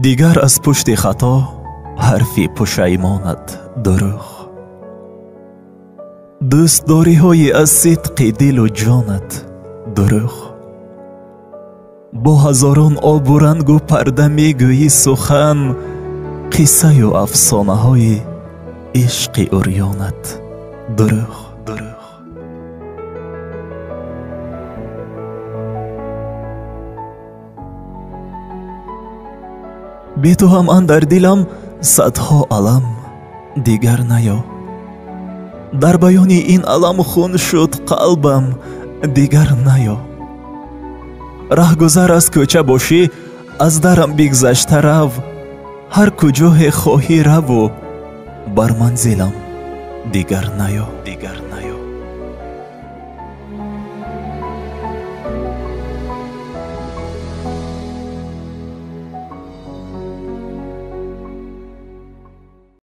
дигар аз пушти хато ҳарфи пушаймонат дуруғ. дӯстдориҳои аз сидқи дилу ҷонат дуруғ. бо ҳазорон обу рангу парда мегӯӣ сухан, қиссаю афсонаҳои ишқи урёнат дуруғ. бе ту ҳаман дар дилам садҳо алам, дигар наё. дар баёни ин алам хун шуд қалбам, дигар наё. раҳгузар аз кӯча бошӣ, аз дарам бигзашта рав. ҳар куҷоҳе хоҳӣ раву, бар манзилам дигар наё.